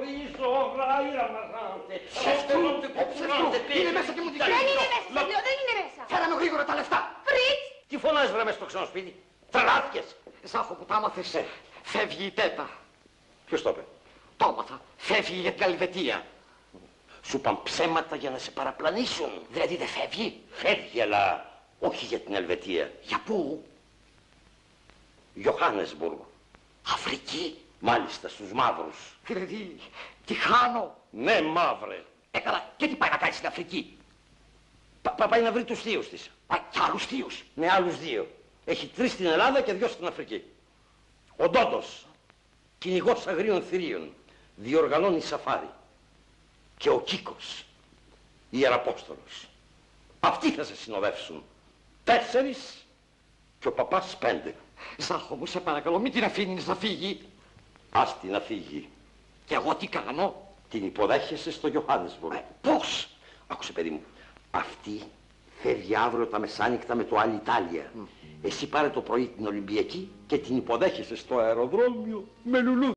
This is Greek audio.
sorriso, avrai la marrante. Είναι μέσα και μου τη Δεν είναι μέσα, σας λέω, δεν είναι μέσα. Φέραμε γρήγορα τα λεφτά. Φρίτς! Τι φωνάζεις βρε μες στο ξένο σπίτι. Τρελάθηκες. Ζάχο που τα άμαθες. Φεύγει η τέτα. Ποιος το είπε? Το άμαθα. Φεύγει για την Ελβετία. Σου παν ψέματα για να σε παραπλανήσουν. Δηλαδή δεν φεύγει. Φεύγει, αλλά όχι για την Ελβετία. Για πού? Ιωάννεσμπουργκ. Αφρική. Μάλιστα, στους μαύρους. Δηλαδή, τη χάνω. Ναι, μαύρε. Καλά, και τι πάει να κάνει στην Αφρική? Πάει να βρει τους θείους της. Και άλλους θείους. Ναι, άλλους δύο. Έχει 3 στην Ελλάδα και 2 στην Αφρική. Ο Ντόντος, κυνηγός αγρίων θηρίων, διοργανώνει σαφάρι. Και ο Κίκος, ιεραπόστολος. Αυτοί θα σε συνοδεύσουν. 4 και ο παπάς 5. Ζάχο μου, σε παρακαλώ, μην την αφήνεις να φύγει. Ας την να φύγει. Και εγώ τι κάνω? Την υποδέχεσαι στο Ιωάννεσμπουργκ. Πώς? Άκουσε, παιδί μου. Αυτή φεύγει αύριο τα μεσάνυχτα με το Αλιτάλια. Εσύ πάρε το πρωί την Ολυμπιακή και την υποδέχεσαι στο αεροδρόμιο με λουλούδι.